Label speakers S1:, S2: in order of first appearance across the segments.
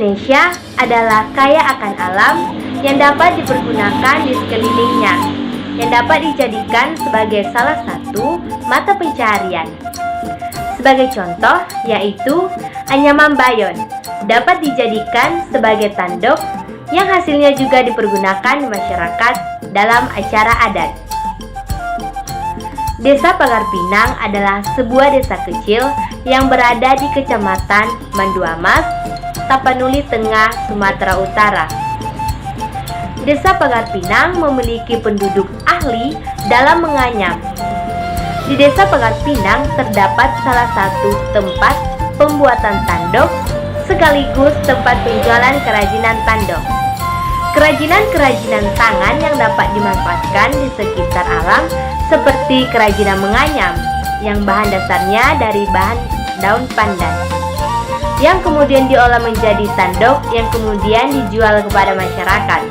S1: Indonesia adalah kaya akan alam yang dapat dipergunakan di sekelilingnya, yang dapat dijadikan sebagai salah satu mata pencaharian. Sebagai contoh, yaitu anyaman bayon dapat dijadikan sebagai tanduk yang hasilnya juga dipergunakan di masyarakat dalam acara adat. Desa Pagar Pinang adalah sebuah desa kecil yang berada di Kecamatan Manduamas, Tapanuli Tengah, Sumatera Utara. Desa Pagar Pinang memiliki penduduk ahli dalam menganyam. Di Desa Pagar Pinang terdapat salah satu tempat pembuatan tanduk sekaligus tempat penjualan kerajinan tanduk. Kerajinan-kerajinan tangan yang dapat dimanfaatkan di sekitar alam seperti kerajinan menganyam yang bahan dasarnya dari bahan daun pandan yang kemudian diolah menjadi tanduk yang kemudian dijual kepada masyarakat.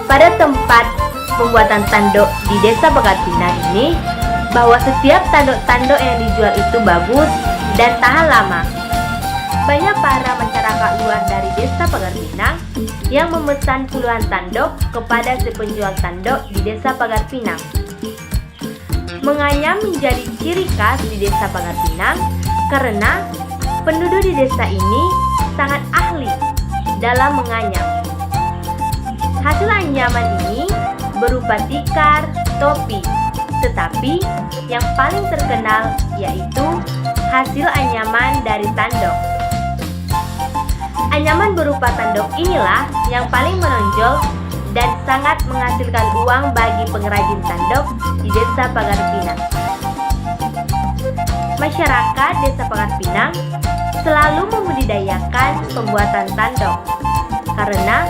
S1: Pada tempat pembuatan tanduk di Desa Pagar Pinang ini, bahwa setiap tanduk-tanduk yang dijual itu bagus dan tahan lama. Banyak para masyarakat luar dari Desa Pagar Pinang yang memesan puluhan tanduk kepada si penjual tanduk di Desa Pagar Pinang. Menganyam menjadi ciri khas di Desa Pagar Pinang karena penduduk di desa ini sangat ahli dalam menganyam. Hasil anyaman ini berupa tikar, topi, tetapi yang paling terkenal yaitu hasil anyaman dari tanduk. Anyaman berupa tanduk inilah yang paling menonjol dan sangat menghasilkan uang bagi pengrajin tanduk di Desa Pagar Pinang. Masyarakat Desa Pagar Pinang selalu membudidayakan pembuatan tanduk karena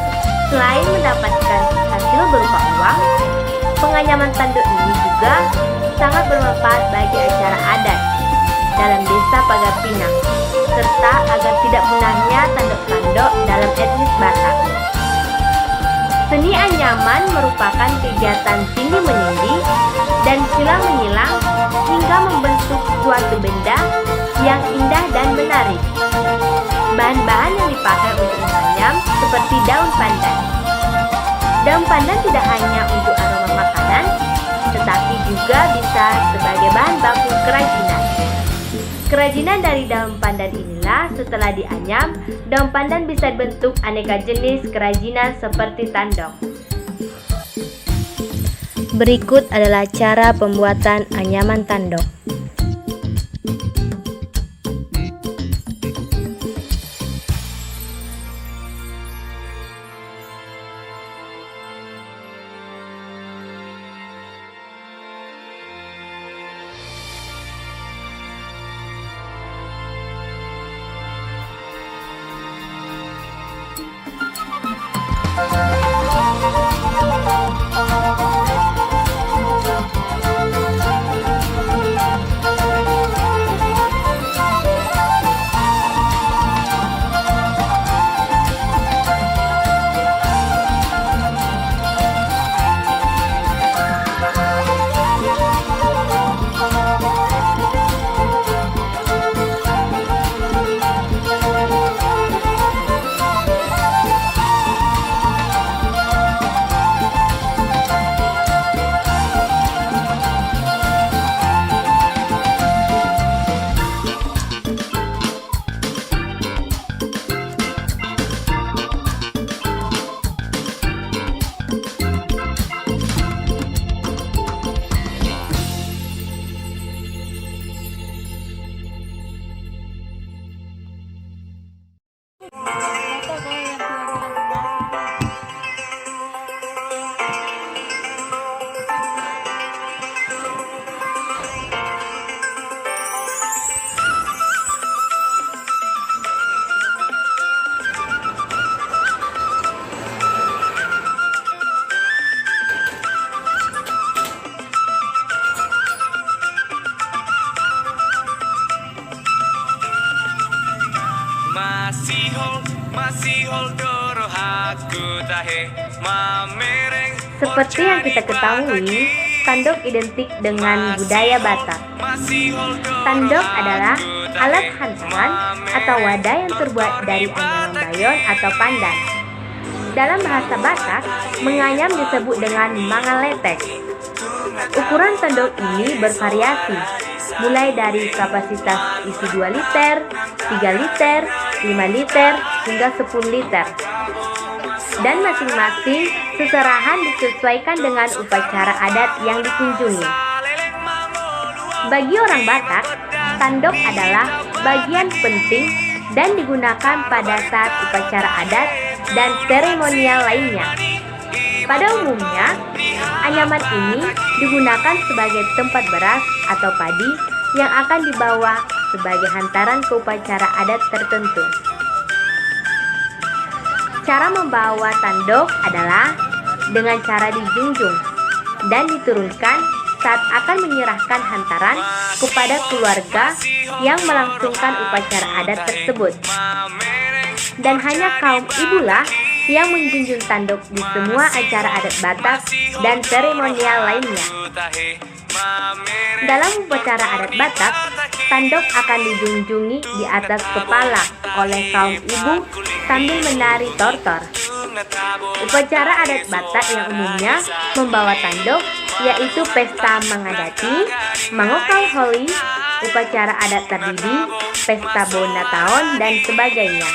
S1: selain mendapatkan hasil berupa uang, penganyaman tanduk ini juga sangat bermanfaat bagi acara adat dalam Desa Pagar Pinang, serta agar tidak punahnya tanduk-tanduk dalam etnis Batak. Seni anyaman merupakan kegiatan tindih-menindih dan silang-menyilang hingga membentuk suatu benda yang indah dan menarik. Bahan-bahan yang dipakai untuk menganyam seperti daun pandan. Daun pandan tidak hanya untuk aroma makanan, tetapi juga bisa sebagai bahan baku kerajinan. Kerajinan dari daun pandan inilah setelah dianyam, daun pandan bisa dibentuk aneka jenis kerajinan seperti tanduk. Berikut adalah cara pembuatan anyaman tanduk. Seperti yang kita ketahui, tanduk identik dengan budaya Batak. Tanduk adalah alat hantaran atau wadah yang terbuat dari anyaman bayon atau pandan. Dalam bahasa Batak, menganyam disebut dengan mangaletek. Ukuran tanduk ini bervariasi, mulai dari kapasitas isi 2 liter, 3 liter, 5 liter, hingga 10 liter. Dan masing-masing seserahan disesuaikan dengan upacara adat yang dikunjungi. Bagi orang Batak, tanduk adalah bagian penting dan digunakan pada saat upacara adat dan seremonial lainnya. Pada umumnya, anyaman ini digunakan sebagai tempat beras atau padi yang akan dibawa sebagai hantaran ke upacara adat tertentu. Cara membawa tanduk adalah dengan cara dijunjung dan diturunkan saat akan menyerahkan hantaran kepada keluarga yang melangsungkan upacara adat tersebut. Dan hanya kaum ibulah yang menjunjung tanduk di semua acara adat Batak dan seremonial lainnya. Dalam upacara adat Batak, tanduk akan dijunjungi di atas kepala oleh kaum ibu sambil menari tortor. Upacara adat Batak yang umumnya membawa tanduk yaitu pesta mengadati, mangokal holi, upacara adat tardidi, pesta bona tahun, dan sebagainya.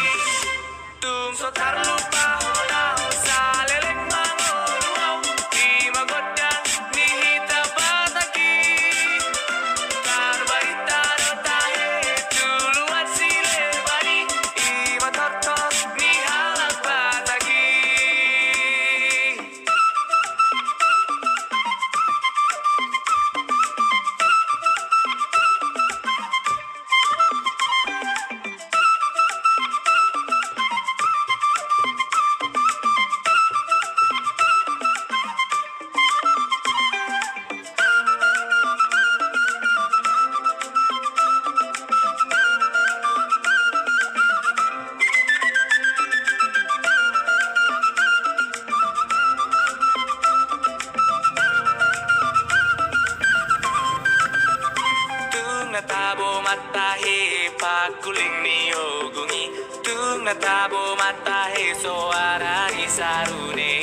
S2: Natabo matahe pakuling ni ogungi tung natabo matahe soara ni sarune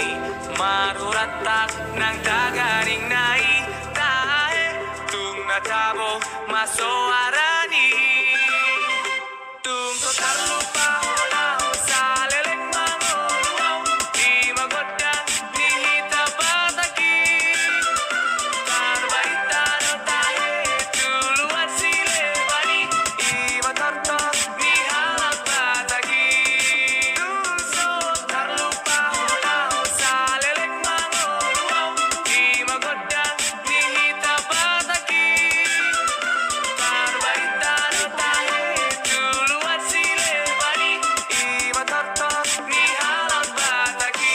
S2: maruratak nang dagaring nai tahe tung natabo masoara ni tung sotar lupa na sa lelek mangoluaw di magodang ni hita bataki tarbaita no tahe tuluan sile bani iba tortos ni halak bataki tung sotar lupa na sa lelek mangoluaw di magodang ni hita bataki tarbaita no tahe tuluan sile bani iba tortos ni halak bataki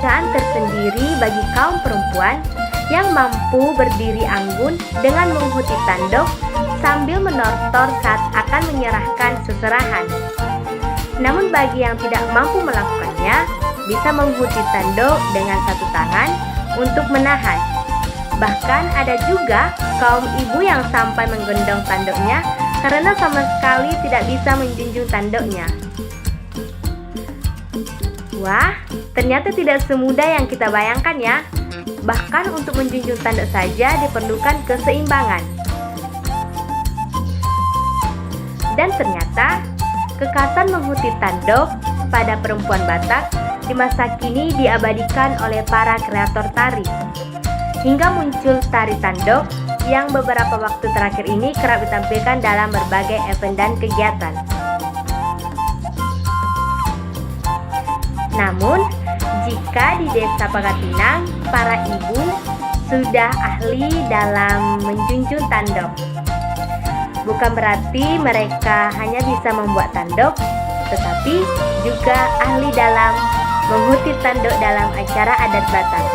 S1: Kebiasaan tersendiri bagi kaum perempuan yang mampu berdiri anggun dengan menghuti tanduk sambil menortor saat akan menyerahkan seserahan. Namun bagi yang tidak mampu melakukannya, bisa menghuti tanduk dengan satu tangan untuk menahan. Bahkan ada juga kaum ibu yang sampai menggendong tanduknya karena sama sekali tidak bisa menjunjung tanduknya. Wah, ternyata tidak semudah yang kita bayangkan ya. Bahkan untuk menjunjung tanduk saja diperlukan keseimbangan. Dan ternyata kekhasan menghuti tanduk pada perempuan Batak di masa kini diabadikan oleh para kreator tari. Hingga muncul tari tanduk yang beberapa waktu terakhir ini kerap ditampilkan dalam berbagai event dan kegiatan. Namun, jika di Desa Pangkatpinang, para ibu sudah ahli dalam menjunjung tanduk. Bukan berarti mereka hanya bisa membuat tanduk, tetapi juga ahli dalam menghuti tanduk dalam acara adat Batak.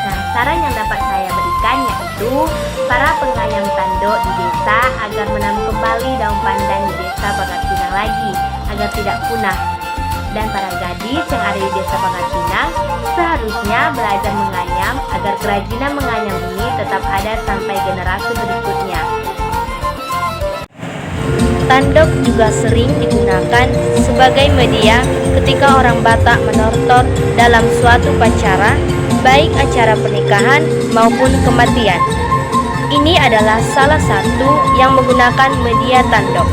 S1: Nah, saran yang dapat saya berikan yaitu para penganyam tanduk di desa agar menanam kembali daun pandan di Desa Pangkatpinang lagi agar tidak punah. Dan para gadis yang ada di Desa Pangkatpinang seharusnya belajar menganyam agar kerajinan menganyam ini tetap ada sampai generasi berikutnya. Tanduk juga sering digunakan sebagai media ketika orang Batak menortor dalam suatu upacara, baik acara pernikahan maupun kematian. Ini adalah salah satu yang menggunakan media tanduk.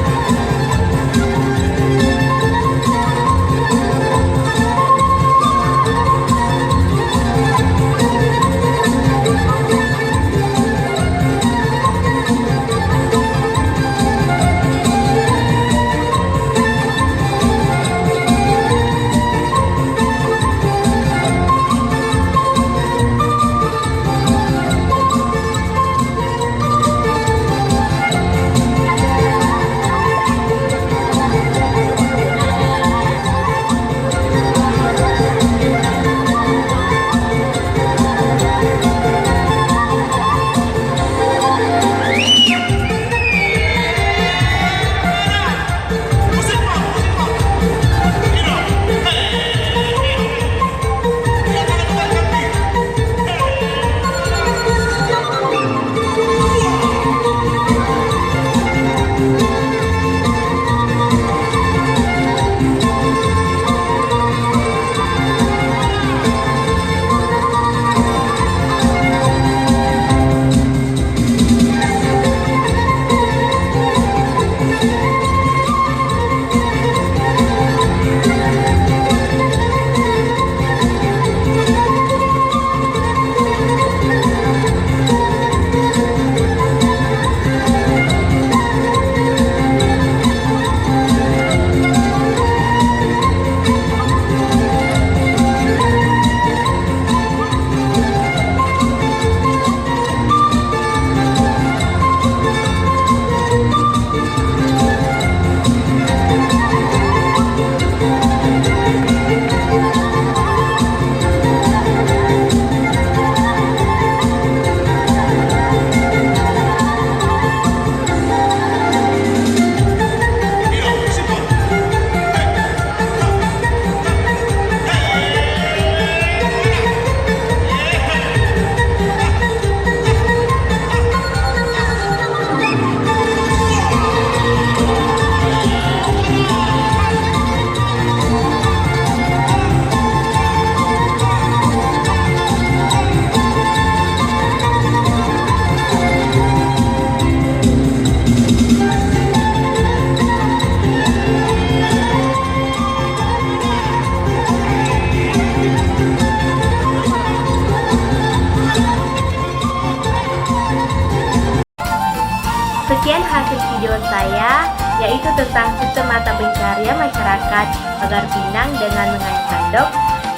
S1: Sekian hasil video saya, yaitu tentang sistem mata pencarian masyarakat Pangkatpinang dengan menganyam tanduk.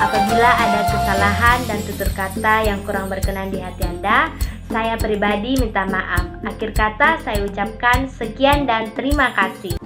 S1: Apabila ada kesalahan dan tutur kata yang kurang berkenan di hati Anda, saya pribadi minta maaf. Akhir kata saya ucapkan sekian dan terima kasih.